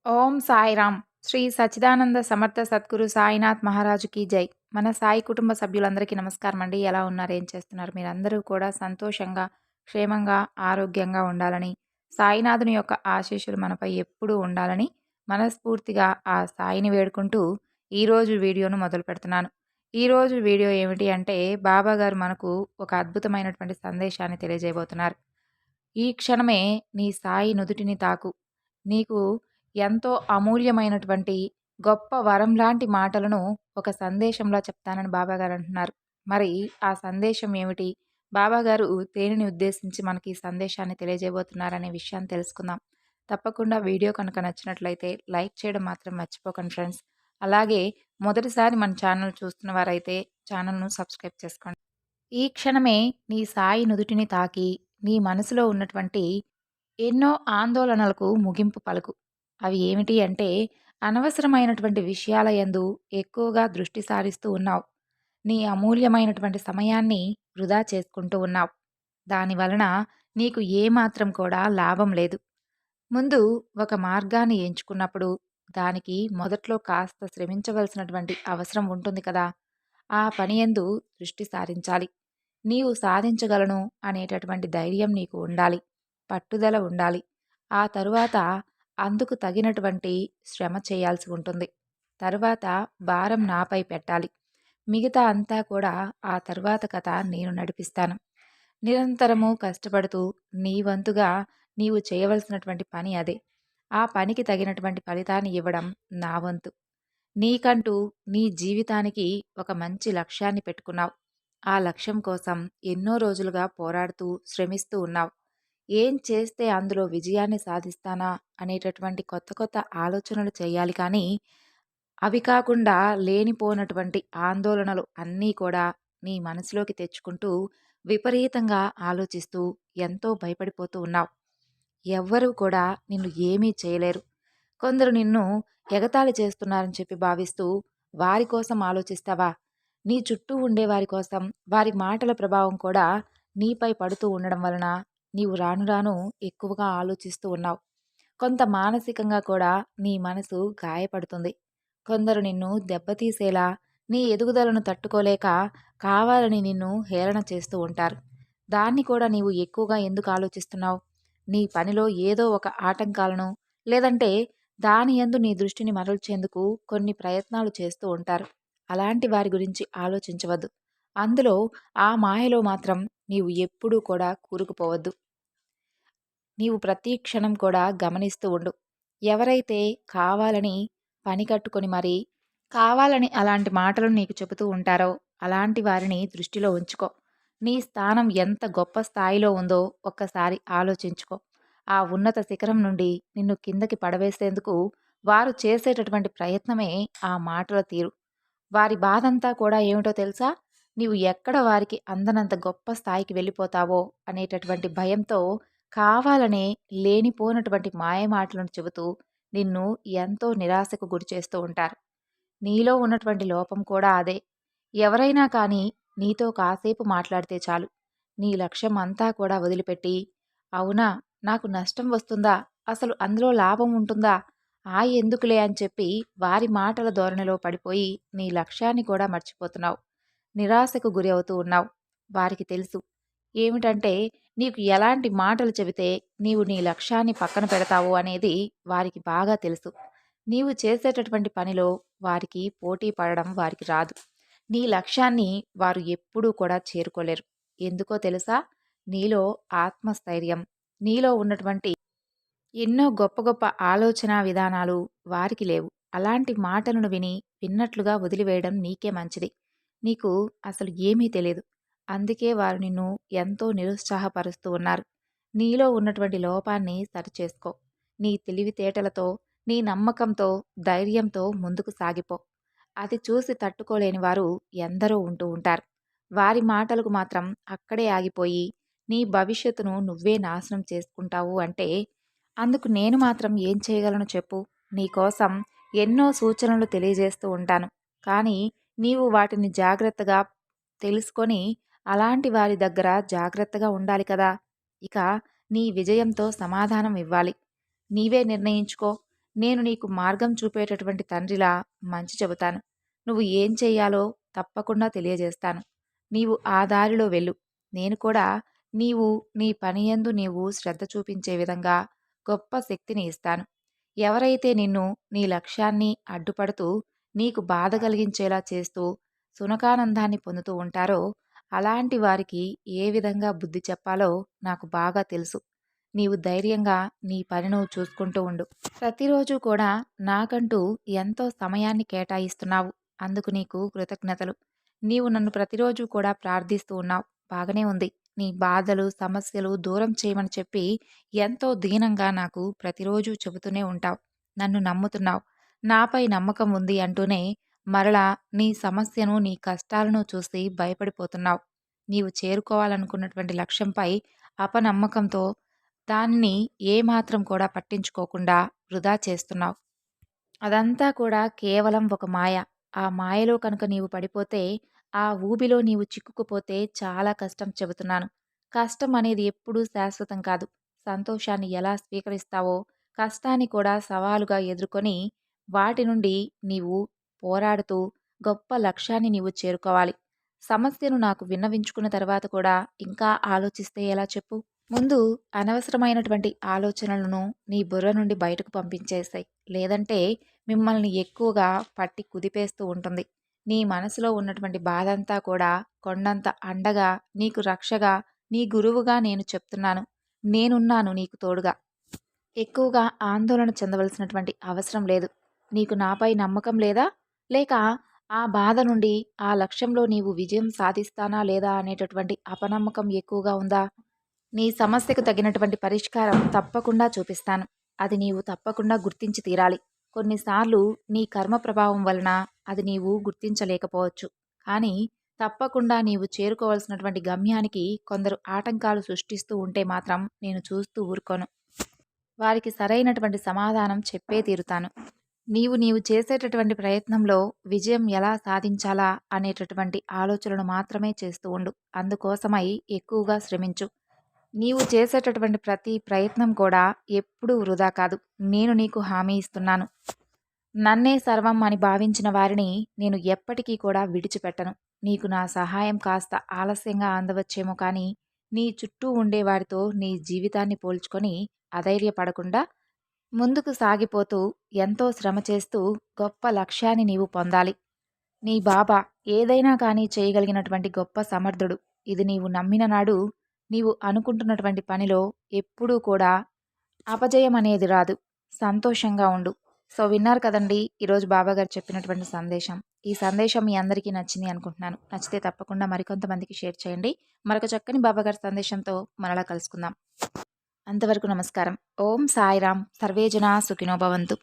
ఓం సాయిరామ్. శ్రీ సచ్చిదానంద సమర్థ సద్గురు సాయినాథ్ మహారాజుకి జై. మన సాయి కుటుంబ సభ్యులందరికీ నమస్కారం అండి. ఎలా ఉన్నారు? ఏం చేస్తున్నారు? మీరందరూ కూడా సంతోషంగా, క్షేమంగా, ఆరోగ్యంగా ఉండాలని, సాయినాథుని యొక్క ఆశీస్సులు మనపై ఎప్పుడూ ఉండాలని మనస్ఫూర్తిగా ఆ సాయిని వేడుకుంటూ ఈరోజు వీడియోను మొదలు పెడుతున్నాను. ఈరోజు వీడియో ఏమిటి అంటే బాబాగారు మనకు ఒక అద్భుతమైనటువంటి సందేశాన్ని తెలియజేయబోతున్నారు. ఈ క్షణమే నీ సాయి నుదుటిని తాకు. నీకు ఎంతో అమూల్యమైనటువంటి గొప్ప వరం లాంటి మాటలను ఒక సందేశంలా చెప్తానని బాబాగారు అంటున్నారు. మరి ఆ సందేశం ఏమిటి? బాబాగారు దేనిని ఉద్దేశించి మనకి ఈ సందేశాన్ని తెలియజేయబోతున్నారనే విషయాన్ని తెలుసుకుందాం. తప్పకుండా వీడియో కనుక నచ్చినట్లయితే లైక్ చేయడం మాత్రం మర్చిపోకండి ఫ్రెండ్స్. అలాగే మొదటిసారి మన ఛానల్ చూస్తున్న వారైతే ఛానల్‌ను సబ్స్క్రైబ్ చేసుకోండి. ఈ క్షణమే నీ సాయి నుదుటిని తాకి నీ మనసులో ఉన్నటువంటి ఎన్నో ఆందోళనలకు ముగింపు పలుకు. అవి ఏమిటి అంటే, అనవసరమైనటువంటి విషయాల యందు ఎక్కువగా దృష్టి సారిస్తూ ఉన్నావు. నీ అమూల్యమైనటువంటి సమయాన్ని వృధా చేసుకుంటూ ఉన్నావు. దానివలన నీకు ఏమాత్రం కూడా లాభం లేదు. ముందు ఒక మార్గాన్ని ఎంచుకున్నప్పుడు దానికి మొదట్లో కాస్త శ్రమించవలసినటువంటి అవసరం ఉంటుంది కదా! ఆ పనియందు దృష్టి సారించాలి. నీవు సాధించగలను అనేటటువంటి ధైర్యం నీకు ఉండాలి. పట్టుదల ఉండాలి. ఆ తరువాత అందుకు తగినటువంటి శ్రమ చేయాల్సి ఉంటుంది. తరువాత భారం నాపై పెట్టాలి. మిగతా అంతా కూడా ఆ తరువాత కథ నేను నడిపిస్తాను. నిరంతరము కష్టపడుతూ నీ వంతుగా నీవు చేయవలసినటువంటి పని అదే. ఆ పనికి తగినటువంటి ఫలితాన్ని ఇవ్వడం నా వంతు. నీకంటూ నీ జీవితానికి ఒక మంచి లక్ష్యాన్ని పెట్టుకున్నావు. ఆ లక్ష్యం కోసం ఎన్నో రోజులుగా పోరాడుతూ, శ్రమిస్తూ ఉన్నావు. ఏం చేస్తే అందులో విజయాన్ని సాధిస్తానా అనేటటువంటి కొత్త కొత్త ఆలోచనలు చేయాలి కానీ, అవి కాకుండా లేనిపోనటువంటి ఆందోళనలు అన్నీ కూడా నీ మనసులోకి తెచ్చుకుంటూ, విపరీతంగా ఆలోచిస్తూ, ఎంతో భయపడిపోతూ ఉన్నావు. ఎవ్వరూ కూడా నిన్ను ఏమీ చేయలేరు. కొందరు నిన్ను ఎగతాళి చేస్తున్నారని చెప్పి భావిస్తూ వారి కోసం ఆలోచిస్తావా? నీ చుట్టూ ఉండే వారి కోసం, వారి మాటల ప్రభావం కూడా నీపై పడుతూ ఉండడం వలన నీవు రాను రాను ఎక్కువగా ఆలోచిస్తూ ఉన్నావు. కొంత మానసికంగా కూడా నీ మనసు గాయపడుతుంది. కొందరు నిన్ను దెబ్బతీసేలా, నీ ఎదుగుదలను తట్టుకోలేక కావాలని నిన్ను హేళన చేస్తూ ఉంటారు. దాన్ని కూడా నీవు ఎక్కువగా ఎందుకు ఆలోచిస్తున్నావు? నీ పనిలో ఏదో ఒక ఆటంకాలను, లేదంటే దాని యందు నీ దృష్టిని మరల్చేందుకు కొన్ని ప్రయత్నాలు చేస్తూ ఉంటారు. అలాంటి వారి గురించి ఆలోచించవద్దు. అందులో ఆ మాయలో మాత్రం నీవు ఎప్పుడూ కూడా కూరుకుపోవద్దు. నీవు ప్రతి క్షణం కూడా గమనిస్తూ ఉండు. ఎవరైతే కావాలని పని కట్టుకొని మరీ కావాలని అలాంటి మాటలు నీకు చెబుతూ ఉంటారో అలాంటి వారిని దృష్టిలో ఉంచుకో. నీ స్థానం ఎంత గొప్ప స్థాయిలో ఉందో ఒక్కసారి ఆలోచించుకో. ఆ ఉన్నత శిఖరం నుండి నిన్ను కిందకి పడవేసేందుకు వారు చేసేటటువంటి ప్రయత్నమే ఆ మాటల తీరు. వారి బాధంతా కూడా ఏమిటో తెలుసా? నీవు ఎక్కడ వారికి అందనంత గొప్ప స్థాయికి వెళ్ళిపోతావో అనేటటువంటి భయంతో కావాలనే లేనిపోనటువంటి మాయమాటలను చెబుతూ నిన్ను ఎంతో నిరాశకు గురిచేస్తూ ఉంటారు. నీలో ఉన్నటువంటి లోపం కూడా అదే. ఎవరైనా కానీ నీతో కాసేపు మాట్లాడితే చాలు. నీ లక్ష్యం అంతా కూడా వదిలిపెట్టి, అవునా? నాకు నష్టం వస్తుందా? అసలు అందులో లాభం ఉంటుందా? ఎందుకులే అని చెప్పి వారి మాటల ధోరణిలో పడిపోయి నీ లక్ష్యాన్ని కూడా మర్చిపోతున్నావు. నిరాశకు గురి అవుతూ ఉన్నావు. వారికి తెలుసు. ఏమిటంటే నీకు ఎలాంటి మాటలు చెబితే నీవు నీ లక్ష్యాన్ని పక్కన పెడతావు అనేది వారికి బాగా తెలుసు. నీవు చేసేటటువంటి పనిలో వారికి పోటీ పడడం వారికి రాదు. నీ లక్ష్యాన్ని వారు ఎప్పుడూ కూడా చేరుకోలేరు. ఎందుకో తెలుసా? నీలో ఆత్మస్థైర్యం, నీలో ఉన్నటువంటి ఎన్నో గొప్ప గొప్ప ఆలోచనా విధానాలు వారికి లేవు. అలాంటి మాటలను విన్నట్లుగా వదిలివేయడం నీకే మంచిది. నీకు అసలు ఏమీ తెలీదు. అందుకే వారు నిన్ను ఎంతో నిరుత్సాహపరుస్తూ ఉన్నారు. నీలో ఉన్నటువంటి లోపాన్ని సరిచేసుకో. నీ తెలివితేటలతో, నీ నమ్మకంతో, ధైర్యంతో ముందుకు సాగిపో. అది చూసి తట్టుకోలేని వారు ఎందరో ఉంటూ ఉంటారు. వారి మాటలకు మాత్రం అక్కడే ఆగిపోయి, నీ భవిష్యత్తును నువ్వే నాశనం చేసుకుంటావు అంటే, అందుకు నేను మాత్రం ఏం చేయగలను చెప్పు? నీకోసం ఎన్నో సూచనలు తెలియజేస్తూ ఉంటాను. కానీ నీవు వాటిని జాగ్రత్తగా తెలుసుకొని, అలాంటి వారి దగ్గర జాగ్రత్తగా ఉండాలి కదా! ఇక నీ విజయంతో సమాధానం ఇవ్వాలి. నీవే నిర్ణయించుకో. నేను నీకు మార్గం చూపేటటువంటి తండ్రిలా మంచి చెబుతాను. నువ్వు ఏం చెయ్యాలో తప్పకుండా తెలియజేస్తాను. నీవు ఆ దారిలో వెళ్ళు. నేను కూడా నీవు నీ పనియందు నీవు శ్రద్ధ చూపించే విధంగా గొప్ప శక్తిని ఇస్తాను. ఎవరైతే నిన్ను నీ లక్ష్యాన్ని అడ్డుపడుతూ నీకు బాధ కలిగించేలా చేస్తూ సునకానందాన్ని పొందుతూ ఉంటారో అలాంటి వారికి ఏ విధంగా బుద్ధి చెప్పాలో నాకు బాగా తెలుసు. నీవు ధైర్యంగా నీ పని నువ్వు చూసుకుంటూ ఉండు. ప్రతిరోజు కూడా నాకంటూ ఎంతో సమయాన్ని కేటాయిస్తున్నావు. అందుకు నీకు కృతజ్ఞతలు. నీవు నన్ను ప్రతిరోజు కూడా ప్రార్థిస్తూ ఉన్నావు. బాగానే ఉంది. నీ బాధలు, సమస్యలు దూరం చేయమని చెప్పి ఎంతో దీనంగా నాకు ప్రతిరోజు చెబుతూనే ఉంటావు. నన్ను నమ్ముతున్నావు. నాపై నమ్మకం ఉంది అంటూనే మరలా నీ సమస్యను, నీ కష్టాలను చూసి భయపడిపోతున్నావు. నీవు చేరుకోవాలనుకున్నటువంటి లక్ష్యంపై అపనమ్మకంతో దానిని ఏమాత్రం కూడా పట్టించుకోకుండా వృధా చేస్తున్నావు. అదంతా కూడా కేవలం ఒక మాయ. ఆ మాయలో కనుక నీవు పడిపోతే, ఆ ఊబిలో నీవు చిక్కుకుపోతే చాలా కష్టం చెబుతున్నాను. కష్టం అనేది ఎప్పుడూ శాశ్వతం కాదు. సంతోషాన్ని ఎలా స్వీకరిస్తావో, కష్టాన్ని కూడా సవాలుగా ఎదుర్కొని, వాటి నుండి నీవు పోరాడుతూ గొప్ప లక్ష్యాన్ని నీవు చేరుకోవాలి. సమస్యను నాకు విన్నవించుకున్న తర్వాత కూడా ఇంకా ఆలోచిస్తే ఎలా చెప్పు? ముందు అనవసరమైనటువంటి ఆలోచనలను నీ బుర్ర నుండి బయటకు పంపించేసాయి. లేదంటే మిమ్మల్ని ఎక్కువగా పట్టి కుదిపేస్తూ ఉంటుంది. నీ మనసులో ఉన్నటువంటి బాధంతా కూడా కొండంత అండగా, నీకు రక్షగా, నీ గురువుగా నేను చెప్తున్నాను. నేనున్నాను నీకు తోడుగా. ఎక్కువగా ఆందోళన చెందవలసినటువంటి అవసరం లేదు. నీకు నాపై నమ్మకం లేదా? లేక ఆ బాధ నుండి, ఆ లక్ష్యంలో నీవు విజయం సాధిస్తానా లేదా అనేటటువంటి అపనమ్మకం ఎక్కువగా ఉందా? నీ సమస్యకు తగినటువంటి పరిష్కారం తప్పకుండా చూపిస్తాను. అది నీవు తప్పకుండా గుర్తించి తీరాలి. కొన్నిసార్లు నీ కర్మ ప్రభావం వలన అది నీవు గుర్తించలేకపోవచ్చు. కానీ తప్పకుండా నీవు చేరుకోవాల్సినటువంటి గమ్యానికి కొందరు ఆటంకాలు సృష్టిస్తూ ఉంటే మాత్రం నేను చూస్తూ ఊరుకోను. వారికి సరైనటువంటి సమాధానం చెప్పే తీరుతాను. నీవు చేసేటటువంటి ప్రయత్నంలో విజయం ఎలా సాధించాలా అనేటటువంటి ఆలోచనలు మాత్రమే చేస్తూ ఉండు. అందుకోసమై ఎక్కువగా శ్రమించు. నీవు చేసేటటువంటి ప్రతి ప్రయత్నం కూడా ఎప్పుడూ వృధా కాదు. నేను నీకు హామీ ఇస్తున్నాను. నన్నే సర్వం అని భావించిన వారిని నేను ఎప్పటికీ కూడా విడిచిపెట్టను. నీకు నా సహాయం కాస్త ఆలస్యంగా అందవచ్చేమో కానీ నీ చుట్టూ ఉండేవారితో నీ జీవితాన్ని పోల్చుకొని అధైర్యపడకుండా ముందుకు సాగిపోతూ ఎంతో శ్రమ చేస్తూ గొప్ప లక్ష్యాన్ని నీవు పొందాలి. నీ బాబా ఏదైనా కానీ చేయగలిగినటువంటి గొప్ప సమర్థుడు. ఇది నీవు నమ్మిన నాడు నీవు అనుకుంటున్నటువంటి పనిలో ఎప్పుడూ కూడా అపజయం అనేది రాదు. సంతోషంగా ఉండు. సో విన్నారు కదండి ఈరోజు బాబాగారు చెప్పినటువంటి సందేశం. ఈ సందేశం మీ అందరికీ నచ్చింది అనుకుంటున్నాను. నచ్చితే తప్పకుండా మరికొంతమందికి షేర్ చేయండి. మరొక చక్కని బాబాగారి సందేశంతో మరలా కలుసుకుందాం. అంతవరకు నమస్కారం. ఓం సాయిరాం. సర్వేజన సుఖినో భవంతు.